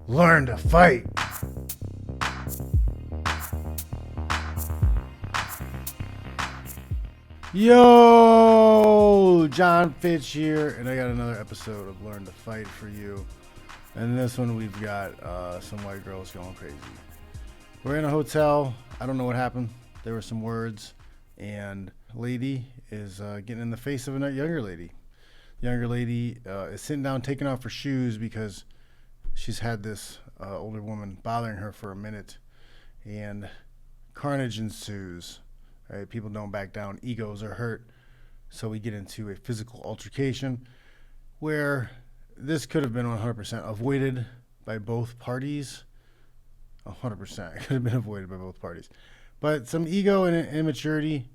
Learn to fight. Yo, John Fitch here, and I got another episode of Learn to Fight for you. And this one we've got some white girls going crazy. We're in a hotel. I don't know what happened. There were some words, and a lady is getting in the face of a younger lady. The younger lady is sitting down, taking off her shoes because she's had this older woman bothering her for a minute, and carnage ensues. Right? People don't back down. Egos are hurt. So we get into a physical altercation where this could have been 100% avoided by both parties. 100%. It could have been avoided by both parties. But some ego and immaturity.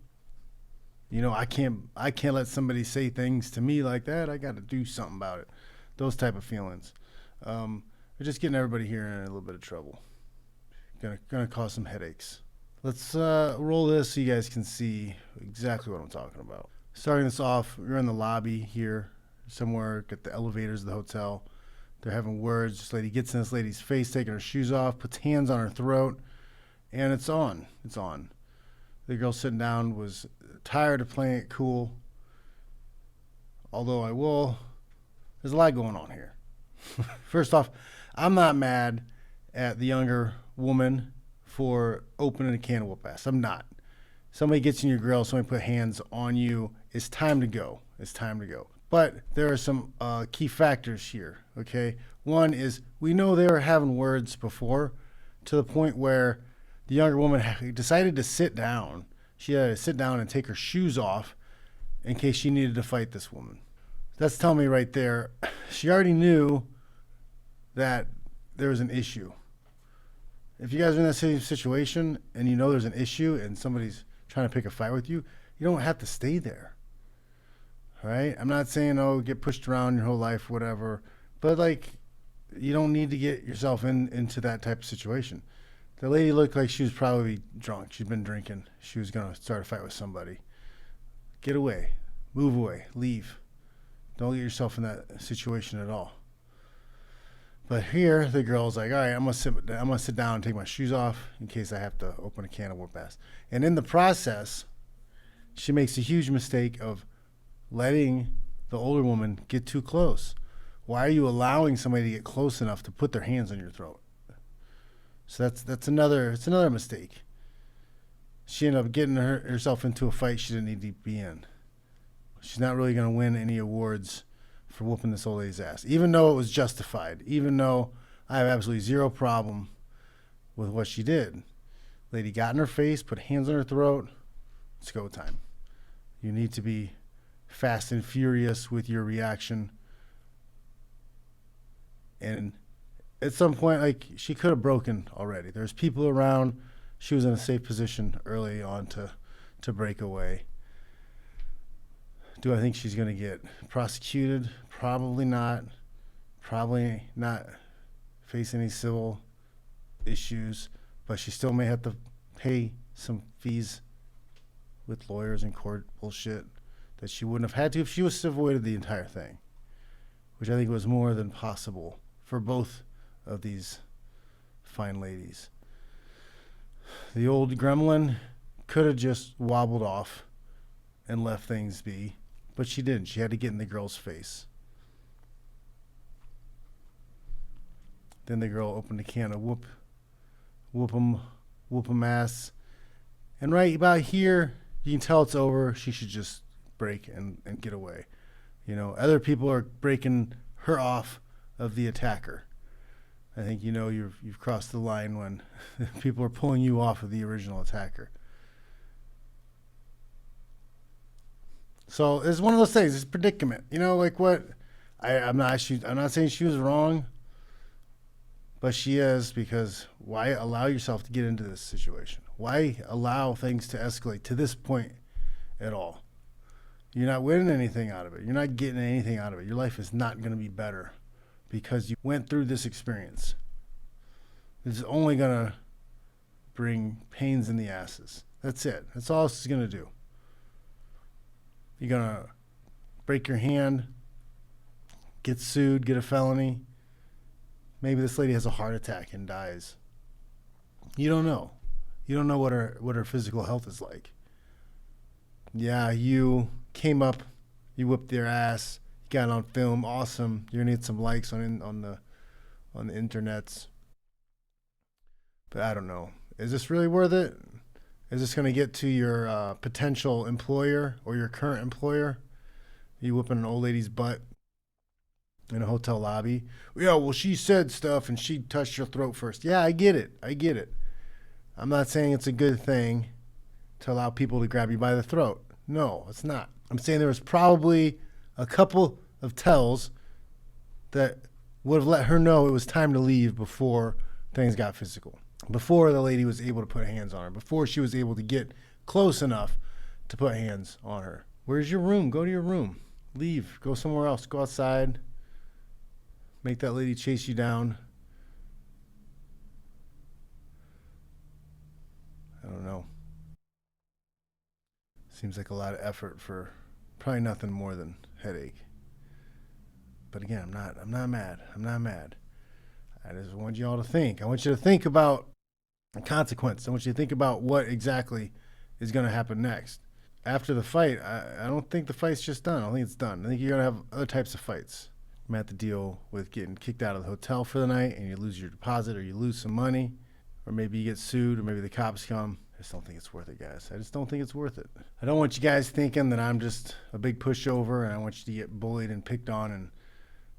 You know, I can't let somebody say things to me like that. I got to do something about it. Those type of feelings. We're just getting everybody here in a little bit of trouble. Gonna cause some headaches. Let's roll this so you guys can see exactly what I'm talking about. Starting this off, we're in the lobby here somewhere at the elevators of the hotel. They're having words. This lady gets in this lady's face, taking her shoes off, puts hands on her throat, and it's on. It's on. The girl sitting down was tired of playing it cool. Although there's a lot going on here. First off, I'm not mad at the younger woman for opening a can of whoop ass. I'm not. Somebody gets in your grill, somebody put hands on you. It's time to go. It's time to go. But there are some key factors here, okay? One is we know they were having words before to the point where the younger woman decided to sit down. She had to sit down and take her shoes off in case she needed to fight this woman. That's telling me right there, she already knew that there was an issue. If you guys are in that same situation and you know there's an issue and somebody's trying to pick a fight with you, you don't have to stay there. All right? I'm not saying, get pushed around your whole life, whatever. But, you don't need to get yourself into that type of situation. The lady looked like she was probably drunk. She'd been drinking. She was going to start a fight with somebody. Get away. Move away. Leave. Don't get yourself in that situation at all. But here, the girl's like, all right, I'm gonna sit down and take my shoes off in case I have to open a can of whoop ass. And in the process, she makes a huge mistake of letting the older woman get too close. Why are you allowing somebody to get close enough to put their hands on your throat? So it's another mistake. She ended up getting herself into a fight she didn't need to be in. She's not really gonna win any awards for whooping this old lady's ass, even though it was justified, even though I have absolutely zero problem with what she did. Lady got in her face, put hands on her throat. It's go time. You need to be fast and furious with your reaction. And at some point, she could have broken already. There's people around. She was in a safe position early on to break away. Do I think she's going to get prosecuted? Probably not. Probably not face any civil issues, but she still may have to pay some fees with lawyers and court bullshit that she wouldn't have had to if she was avoided the entire thing, which I think was more than possible for both of these fine ladies. The old gremlin could have just wobbled off and left things be. But she didn't. She had to get in the girl's face. Then the girl opened a can of whoop 'em ass. And right about here, you can tell it's over. She should just break and get away. You know, other people are breaking her off of the attacker. I think you've crossed the line when people are pulling you off of the original attacker. So it's one of those things. It's a predicament. I'm not saying she was wrong, but she is, because why allow yourself to get into this situation? Why allow things to escalate to this point at all? You're not winning anything out of it. You're not getting anything out of it. Your life is not going to be better because you went through this experience. This is only going to bring pains in the asses. That's it. That's all this is going to do. You're going to break your hand, get sued, get a felony, Maybe this lady has a heart attack and dies. You don't know. You don't know what her physical health is like. Yeah, you came up, you whipped their ass, you got it on film, awesome. You're gonna get some likes on the internets. But I don't know. Is this really worth it? Is this gonna get to your potential employer or your current employer? You whipping an old lady's butt in a hotel lobby? Yeah, well, she said stuff and she touched your throat first. Yeah, I get it. I get it. I'm not saying it's a good thing to allow people to grab you by the throat. No, it's not. I'm saying there was probably a couple of tells that would have let her know it was time to leave before things got physical, before the lady was able to put hands on her, before she was able to get close enough to put hands on her. Where's your room? Go to your room. Leave. Go somewhere else. Go outside. Make that lady chase you down. I don't know. Seems like a lot of effort for probably nothing more than headache. But again, I'm not mad. I'm not mad. I just want you all to think. I want you to think about the consequence. I want you to think about what exactly is going to happen next. After the fight, I don't think the fight's just done. I don't think it's done. I think you're going to have other types of fights. You might have to deal with getting kicked out of the hotel for the night and you lose your deposit or you lose some money. Or maybe you get sued or maybe the cops come. I just don't think it's worth it, guys. I just don't think it's worth it. I don't want you guys thinking that I'm just a big pushover and I want you to get bullied and picked on and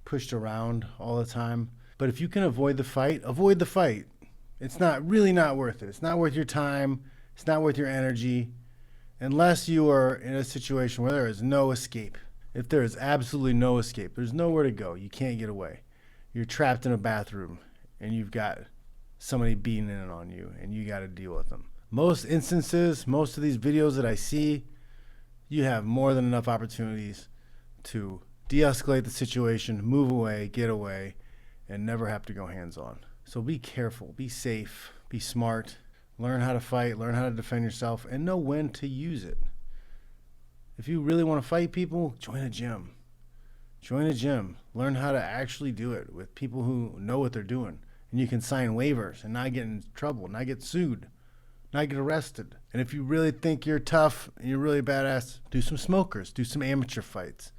pushed around all the time. But if you can avoid the fight, avoid the fight. It's really not worth it. It's not worth your time. It's not worth your energy. Unless you are in a situation where there is no escape. If there is absolutely no escape, there's nowhere to go. You can't get away. You're trapped in a bathroom and you've got somebody beating in on you and you got to deal with them. Most instances, most of these videos that I see, you have more than enough opportunities to de-escalate the situation, move away, get away, and never have to go hands-on. So be careful, be safe, be smart, learn how to fight, learn how to defend yourself, and know when to use it. If you really want to fight people, join a gym. Join a gym. Learn how to actually do it with people who know what they're doing. And you can sign waivers and not get in trouble, not get sued, not get arrested. And if you really think you're tough and you're really badass, do some smokers, do some amateur fights,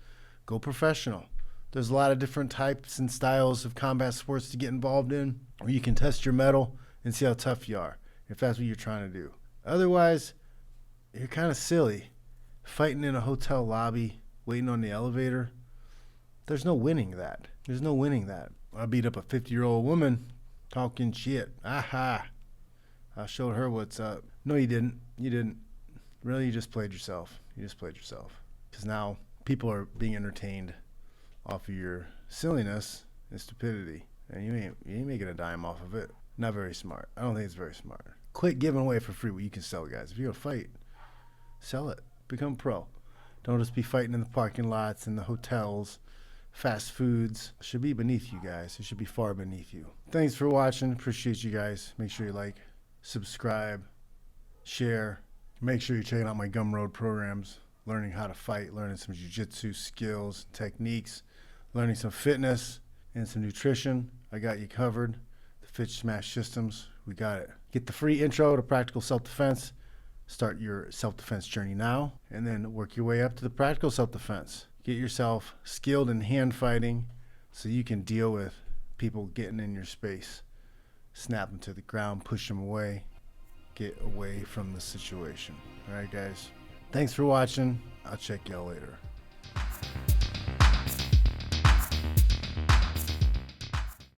go professional. There's a lot of different types and styles of combat sports to get involved in, where you can test your mettle and see how tough you are, if that's what you're trying to do. Otherwise, you're kind of silly. Fighting in a hotel lobby, waiting on the elevator, there's no winning that. There's no winning that. I beat up a 50-year-old woman talking shit. Aha. I showed her what's up. No, you didn't. You didn't. Really, you just played yourself. You just played yourself. Because now people are being entertained off of your silliness and stupidity. And you ain't making a dime off of it. Not very smart. I don't think it's very smart. Quit giving away for free what you can sell, guys. If you're going to fight, sell it. Become pro. Don't just be fighting in the parking lots, in the hotels, fast foods. It should be beneath you guys. It should be far beneath you. Thanks for watching. Appreciate you guys. Make sure you like, subscribe, share. Make sure you're checking out my Gumroad programs, learning how to fight, learning some jiu-jitsu skills, techniques, learning some fitness and some nutrition. I got you covered. The Fitch SMASH systems, we got it. Get the free intro to practical self-defense. Start your self-defense journey now, and then work your way up to the practical self-defense. Get yourself skilled in hand fighting so you can deal with people getting in your space. Snap them to the ground, push them away, get away from the situation. All right, guys. Thanks for watching. I'll check y'all later.